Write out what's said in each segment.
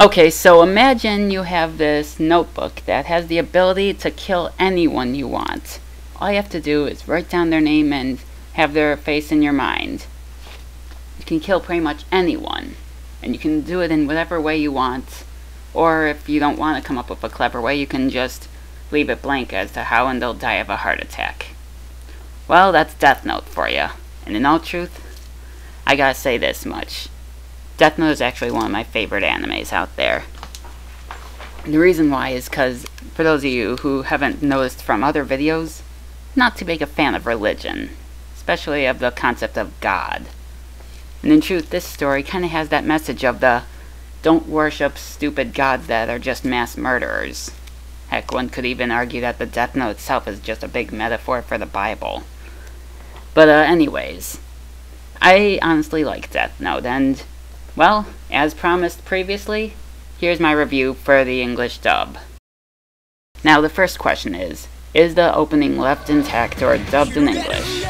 Okay, so imagine you have this notebook that has the ability to kill anyone you want. All you have to do is write down their name and have their face in your mind. You can kill pretty much anyone, and you can do it in whatever way you want, or if you don't want to come up with a clever way, you can just leave it blank as to how and they'll die of a heart attack. Well, that's Death Note for you, and in all truth, I gotta say this much. Death Note is actually one of my favorite animes out there. And the reason why is because, for those of you who haven't noticed from other videos, I'm not too big a fan of religion, especially of the concept of God. And in truth, this story kind of has that message of the don't worship stupid gods that are just mass murderers. Heck, one could even argue that the Death Note itself is just a big metaphor for the Bible. But anyways, I honestly like Death Note, and well, as promised previously, here's my review for the English dub. Now the first question is the opening left intact or dubbed in English?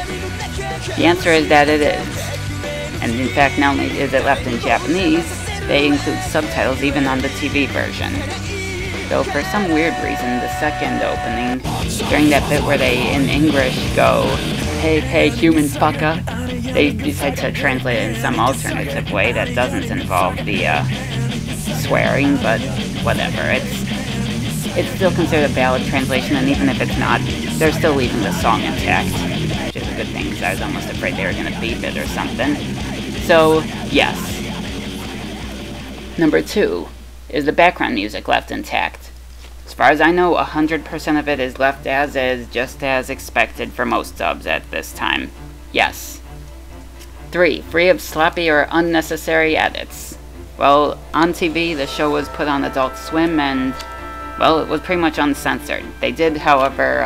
The answer is that it is. And in fact, not only is it left in Japanese, they include subtitles even on the TV version. Though for some weird reason, the second opening, during that bit where they in English go, hey, hey, human fucka, they decide to translate it in some alternative way that doesn't involve the swearing, but whatever. It's still considered a valid translation, and even if it's not, they're still leaving the song intact, which is a good thing, because I was almost afraid they were going to beep it or something. So, yes. Number 2 is the background music left intact. As far as I know, 100% of it is left as is, just as expected for most dubs at this time. Yes. 3. Free of sloppy or unnecessary edits. Well, on TV, the show was put on Adult Swim, and, well, it was pretty much uncensored. They did, however,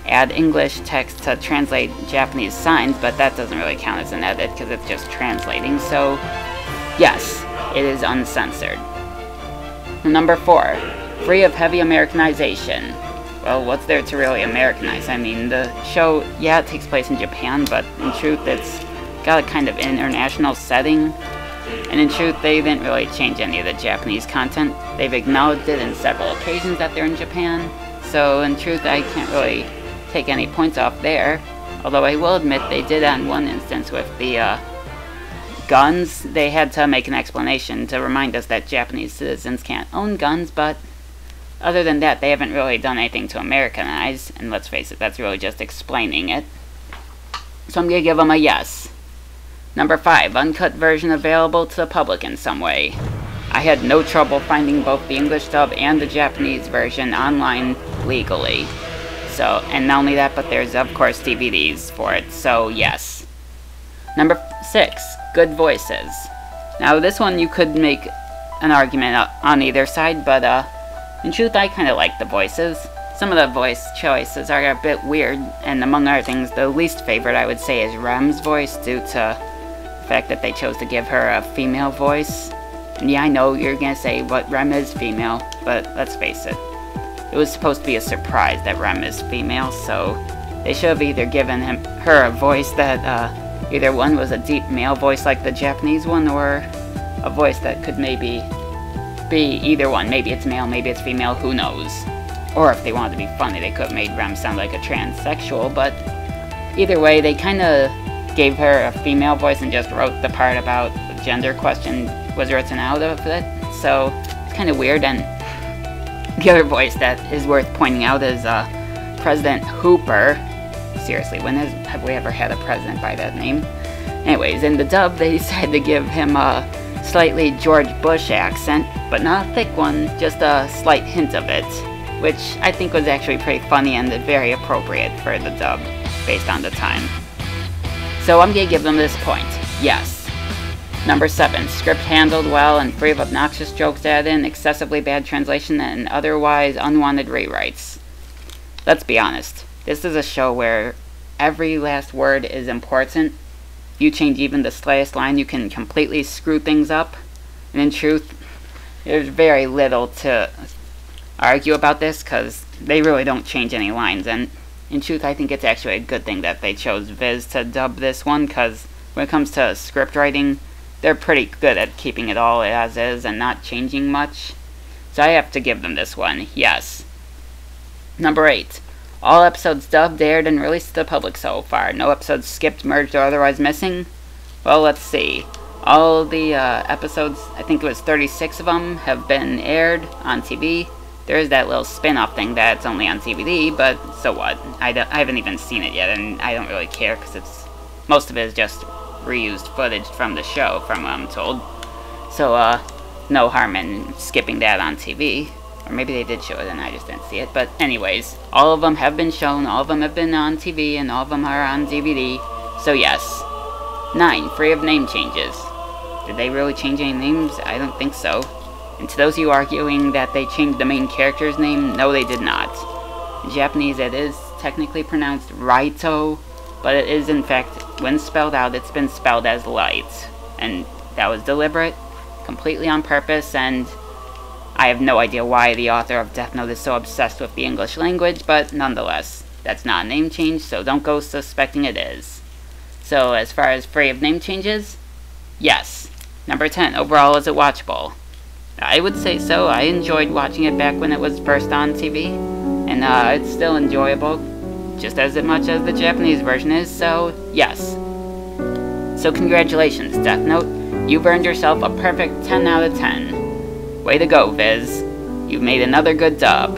add English text to translate Japanese signs, but that doesn't really count as an edit, because it's just translating, so, yes, it is uncensored. Number 4. Free of heavy Americanization. Well, what's there to really Americanize? I mean, the show, yeah, it takes place in Japan, but in truth, it's got a kind of international setting, and in truth, they didn't really change any of the Japanese content. They've acknowledged it in several occasions that they're in Japan, so in truth, I can't really take any points off there, although I will admit they did on one instance with the guns. They had to make an explanation to remind us that Japanese citizens can't own guns, but other than that, they haven't really done anything to Americanize, and let's face it, that's really just explaining it. So I'm gonna give them a yes. Number 5, uncut version available to the public in some way. I had no trouble finding both the English dub and the Japanese version online legally. So, and not only that, but there's of course DVDs for it, so yes. Number 6, good voices. Now this one you could make an argument on either side, but in truth I kinda like the voices. Some of the voice choices are a bit weird, and among other things, the least favorite I would say is Rem's voice, due to the fact that they chose to give her a female voice. And yeah, I know you're gonna say, but Rem is female, but let's face it. It was supposed to be a surprise that Rem is female, so they should have either given her a voice that, either one was a deep male voice like the Japanese one, or a voice that could maybe be either one. Maybe it's male, maybe it's female, who knows. Or if they wanted to be funny, they could have made Rem sound like a transsexual, but either way, they kinda gave her a female voice and just wrote the part about the gender question was written out of it, so it's kinda weird. And the other voice that is worth pointing out is President Hooper. Seriously, when have we ever had a president by that name? Anyways, in the dub, they decided to give him a slightly George Bush accent, but not a thick one, just a slight hint of it, which I think was actually pretty funny and very appropriate for the dub, based on the time. So I'm gonna give them this point, yes. Number 7, script handled well and free of obnoxious jokes added in, excessively bad translation, and otherwise unwanted rewrites. Let's be honest, this is a show where every last word is important. If you change even the slightest line, you can completely screw things up. And in truth, there's very little to argue about this, because they really don't change any lines. And in truth, I think it's actually a good thing that they chose Viz to dub this one, because when it comes to script writing, they're pretty good at keeping it all as is and not changing much. So I have to give them this one, yes. Number 8. All episodes dubbed, aired, and released to the public so far. No episodes skipped, merged, or otherwise missing? Well, let's see. All the episodes, I think it was 36 of them, have been aired on TV. There is that little spin-off thing that's only on DVD, but so what? I haven't even seen it yet, and I don't really care, because most of it is just reused footage from the show, from what I'm told. So, no harm in skipping that on TV. Or maybe they did show it and I just didn't see it. But anyways, all of them have been shown, all of them have been on TV, and all of them are on DVD. So yes. 9. Free of name changes. Did they really change any names? I don't think so. And to those of you arguing that they changed the main character's name, no they did not. In Japanese it is technically pronounced Raito, but it is in fact, when spelled out, it's been spelled as light. And that was deliberate, completely on purpose, and I have no idea why the author of Death Note is so obsessed with the English language, but nonetheless, that's not a name change, so don't go suspecting it is. So, as far as free of name changes, yes. Number 10, overall, is it watchable? I would say so. I enjoyed watching it back when it was first on TV, and it's still enjoyable, just as much as the Japanese version is, so yes. So congratulations, Death Note. You've earned yourself a perfect 10 out of 10. Way to go, Viz. You've made another good dub.